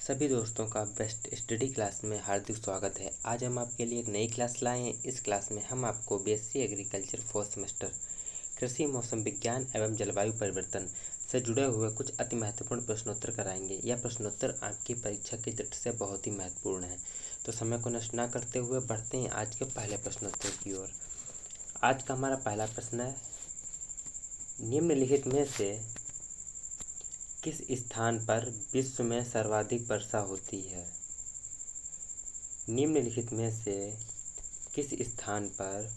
सभी दोस्तों का बेस्ट स्टडी क्लास में हार्दिक स्वागत है। आज हम आपके लिए एक नई क्लास लाए हैं। इस क्लास में हम आपको बीएससी एग्रीकल्चर फोर्थ सेमेस्टर कृषि मौसम विज्ञान एवं जलवायु परिवर्तन से जुड़े हुए कुछ अति महत्वपूर्ण प्रश्नोत्तर कराएंगे। यह प्रश्नोत्तर आपकी परीक्षा की दृष्टि से बहुत ही महत्वपूर्ण है। तो समय को नष्ट न करते हुए बढ़ते हैं आज के पहले प्रश्नोत्तर की ओर। आज का हमारा पहला प्रश्न है, निम्नलिखित में से किस स्थान पर विश्व में सर्वाधिक वर्षा होती है? निम्नलिखित में से किस स्थान पर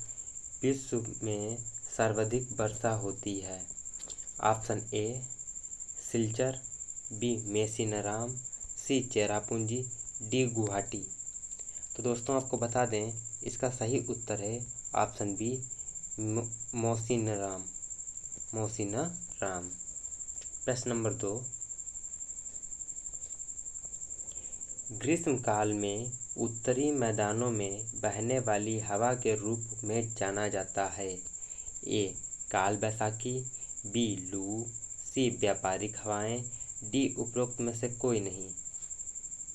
विश्व में सर्वाधिक वर्षा होती है? Option A Silchar, B Mawsynram, C Cherrapunji, D Guwahati. तो दोस्तों आपको बता दें इसका सही उत्तर है ऑप्शन बी मौसिनराम। प्रश्न नंबर 2, ग्रीष्म काल में उत्तरी मैदानों में बहने वाली हवा के रूप में जाना जाता है। ए काल बैसाखी, बी लू, सी व्यापारिक हवाएं, डी उपरोक्त में से कोई नहीं।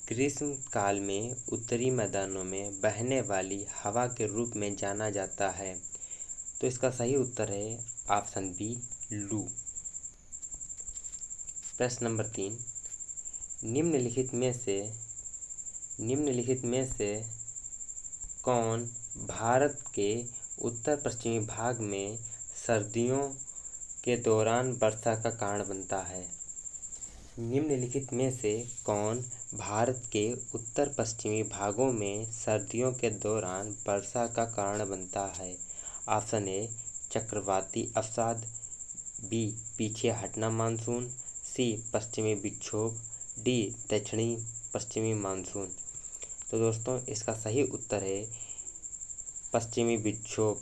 ग्रीष्म काल में उत्तरी मैदानों में बहने वाली हवा के रूप में जाना जाता है। तो इसका सही उत्तर है ऑप्शन बी लू। प्रश्न नंबर 3, निम्नलिखित में से कौन भारत के उत्तर पश्चिमी भाग में सर्दियों के दौरान वर्षा का कारण बनता है? निम्नलिखित में से कौन भारत के उत्तर पश्चिमी भागों में सर्दियों के दौरान वर्षा का कारण बनता है? ऑप्शन ए चक्रवाती अवसाद, बी पीछे हटना मानसून, सी पश्चिमी विक्षोभ, डी दक्षिणी पश्चिमी मानसून। तो दोस्तों इसका सही उत्तर है पश्चिमी विक्षोभ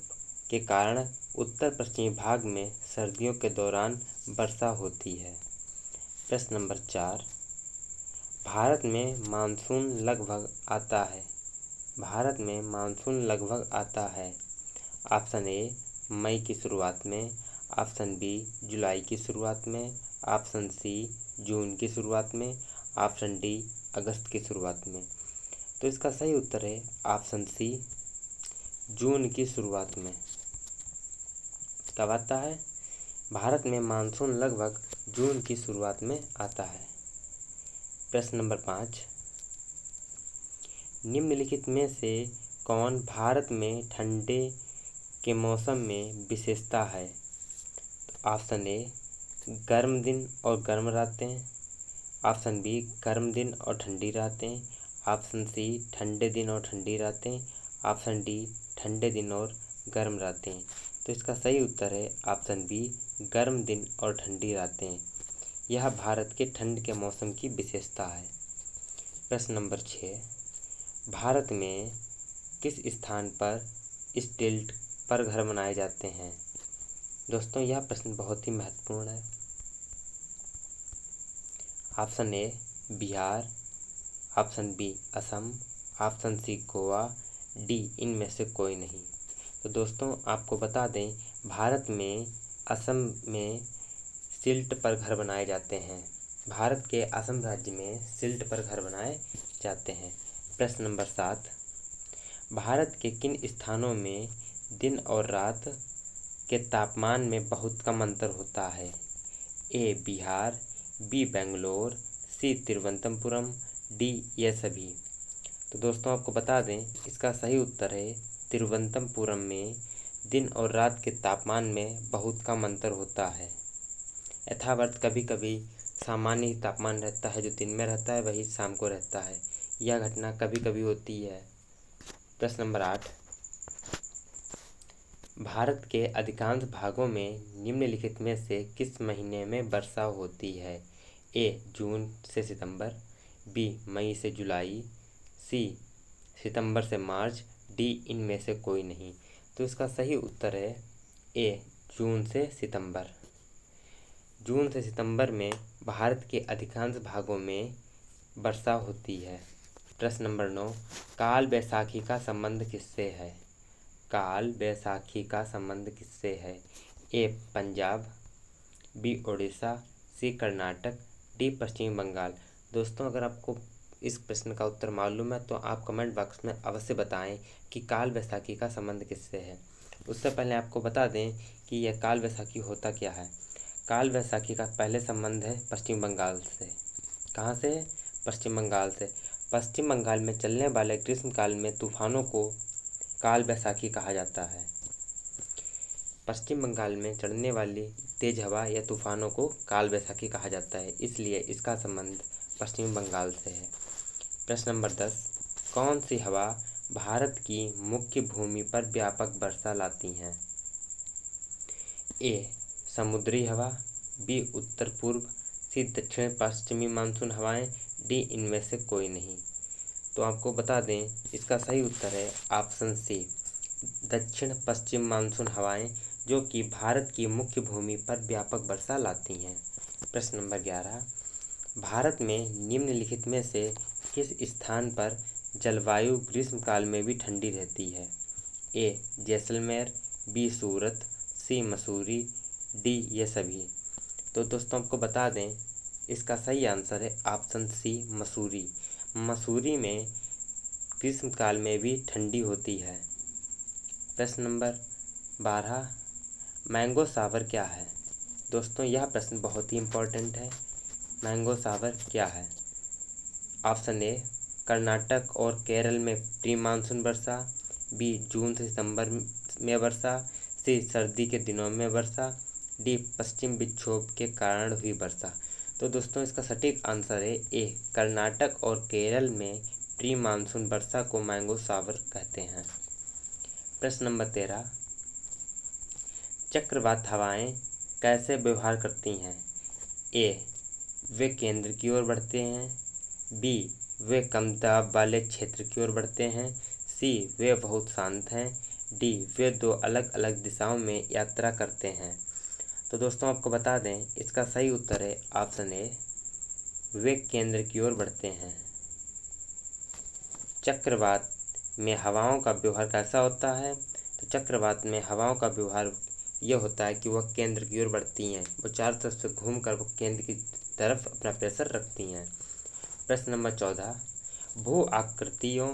के कारण उत्तर पश्चिमी भाग में सर्दियों के दौरान वर्षा होती है। प्रश्न नंबर 4, भारत में मानसून लगभग आता है। ऑप्शन ए मई की शुरुआत में, ऑप्शन बी जुलाई की शुरुआत में, ऑप्शन सी जून की शुरुआत में, ऑप्शन डी अगस्त की शुरुआत में। तो इसका सही उत्तर है ऑप्शन सी जून की शुरुआत में। कब आता है? भारत में मानसून लगभग जून की शुरुआत में आता है। प्रश्न नंबर 5, निम्नलिखित में से कौन भारत में ठंडे के मौसम में विशेषता है? ऑप्शन ए गर्म दिन और गर्म रातें, ऑप्शन बी गर्म दिन और ठंडी रातें, ऑप्शन सी ठंडे दिन और ठंडी रातें, ऑप्शन डी ठंडे दिन और गर्म रातें। तो इसका सही उत्तर है ऑप्शन बी गर्म दिन और ठंडी रातें। यह भारत के ठंड के मौसम की विशेषता है। प्रश्न नंबर 6, भारत में किस स्थान पर स्टिल्ट पर घर बनाए जाते हैं? दोस्तों यह प्रश्न बहुत ही महत्वपूर्ण है। Option A Bihar, option B Assam, option C Goa, D इनमें से कोई नहीं। तो दोस्तों आपको बता दें भारत में असम में सिल्ट पर घर बनाए जाते हैं। भारत के असम राज्य में सिल्ट पर घर बनाए जाते हैं। प्रश्न नंबर 7, भारत के किन स्थानों में दिन और रात के तापमान में बहुत कम अंतर होता है? ए बिहार, बी बेंगलोर, सी तिरुवनंतपुरम, डी ये सभी। तो दोस्तों आपको बता दें इसका सही उत्तर है तिरुवनंतपुरम में दिन और रात के तापमान में बहुत कम अंतर होता है। यथावत कभी कभी सामान्य ही तापमान रहता है, जो दिन में रहता है वही शाम को रहता है। यह घटना कभी कभी होती है। प्रश्न नंबर 8, भारत के अधिकांश भागों में निम्नलिखित में से किस महीने में वर्षा होती है? ए जून से सितंबर, बी मई से जुलाई, सी सितंबर से मार्च, डी इनमें से कोई नहीं। तो इसका सही उत्तर है ए जून से सितंबर। जून से सितंबर में भारत के अधिकांश भागों में वर्षा होती है। प्रश्न नंबर 9, काल बैसाखी का संबंध किससे है? काल बैसाखी का संबंध किससे है? ए पंजाब, बी उड़ीसा, सी कर्नाटक, डी पश्चिम बंगाल। दोस्तों अगर आपको इस प्रश्न का उत्तर मालूम है तो आप कमेंट बॉक्स में अवश्य बताएं कि काल वैसाखी का संबंध किससे है। उससे पहले आपको बता दें कि यह काल वैसाखी होता क्या है। काल वैसाखी का पहले संबंध है पश्चिम बंगाल से। कहाँ से? पश्चिम बंगाल से। पश्चिम बंगाल में चलने वाले ग्रीष्मकाल में तूफानों को काल वैसाखी कहा जाता है। पश्चिम बंगाल में चढ़ने वाली तेज हवा या तूफानों को काल वैसाखी कहा जाता है, इसलिए इसका संबंध पश्चिम बंगाल से है। प्रश्न नंबर 10, कौन सी हवा भारत की मुख्य भूमि पर व्यापक वर्षा लाती हैं? ए समुद्री हवा, बी उत्तर पूर्व, सी दक्षिण पश्चिमी मानसून हवाएं, डी इनमें से कोई नहीं। तो आपको बता दें इसका सही उत्तर है ऑप्शन सी दक्षिण पश्चिम मानसून हवाएं, जो कि भारत की मुख्य भूमि पर व्यापक वर्षा लाती हैं। प्रश्न नंबर 11, भारत में निम्नलिखित में से किस स्थान पर जलवायु ग्रीष्मकाल में भी ठंडी रहती है? ए जैसलमेर, बी सूरत, सी मसूरी, डी ये सभी। तो दोस्तों आपको बता दें इसका सही आंसर है ऑप्शन सी मसूरी। मसूरी में ग्रीष्मकाल में भी ठंडी होती है। प्रश्न नंबर 12, मैंगो सावर क्या है? दोस्तों यह प्रश्न बहुत ही इम्पोर्टेंट है। मैंगो सावर क्या है? ऑप्शन ए कर्नाटक और केरल में प्री मानसून वर्षा, बी जून से सितंबर में वर्षा, सी सर्दी के दिनों में वर्षा, डी पश्चिम विक्षोभ के कारण हुई वर्षा। तो दोस्तों इसका सटीक आंसर है ए कर्नाटक और केरल में प्री मानसून वर्षा को मैंगो सावर कहते हैं। प्रश्न नंबर 13, चक्रवात हवाएं कैसे व्यवहार करती हैं? ए वे केंद्र की ओर बढ़ते हैं, बी वे कम दाब वाले क्षेत्र की ओर बढ़ते हैं, सी वे बहुत शांत हैं, डी वे दो अलग अलग दिशाओं में यात्रा करते हैं। तो दोस्तों आपको बता दें इसका सही उत्तर है ऑप्शन ए वे केंद्र की ओर बढ़ते हैं। चक्रवात में हवाओं का व्यवहार कैसा होता है? तो चक्रवात में हवाओं का व्यवहार यह होता है कि वह केंद्र की ओर बढ़ती हैं, वो चारों तरफ से घूमकर वो केंद्र की तरफ अपना प्रेशर रखती हैं। प्रश्न नंबर 14, भू आकृतियों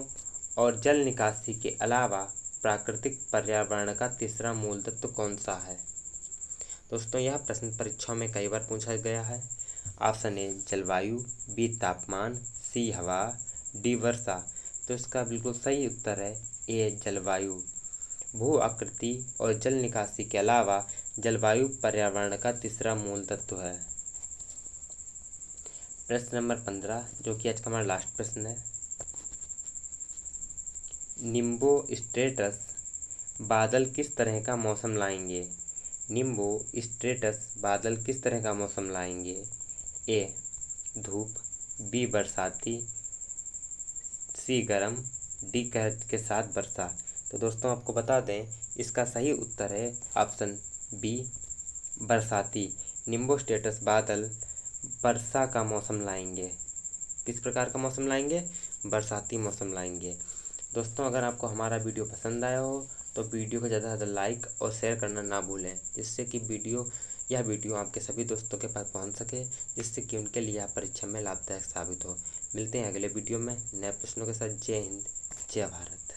और जल निकासी के अलावा प्राकृतिक पर्यावरण का तीसरा मूल तत्व कौन सा है? दोस्तों यह प्रश्न परीक्षाओं में कई बार पूछा गया है। ऑप्शन ए जलवायु, बी तापमान, सी हवा, डी वर्षा। तो इसका बिल्कुल सही उत्तर है ए जलवायु। भू आकृति और जल निकासी के अलावा जलवायु पर्यावरण का तीसरा मूल तत्व है। प्रश्न नंबर 15 जो कि आज का हमारा लास्ट प्रश्न है, निम्बो स्ट्रेटस बादल किस तरह का मौसम लाएंगे? निम्बो स्ट्रेटस बादल किस तरह का मौसम लाएंगे? ए धूप, बी बरसाती, सी गर्म, डी कहर के साथ वर्षा। तो दोस्तों आपको बता दें इसका सही उत्तर है ऑप्शन बी बरसाती। निम्बो स्टेटस बादल वर्षा का मौसम लाएंगे। किस प्रकार का मौसम लाएंगे? बरसाती मौसम लाएंगे। दोस्तों अगर आपको हमारा वीडियो पसंद आया हो तो वीडियो को ज़्यादा से ज़्यादा लाइक और शेयर करना ना भूलें, जिससे कि यह वीडियो आपके सभी दोस्तों के पास पहुंच सके, जिससे कि उनके लिए परीक्षा में लाभदायक साबित हो। मिलते हैं अगले वीडियो में नए प्रश्नों के साथ। जय हिंद, जय भारत।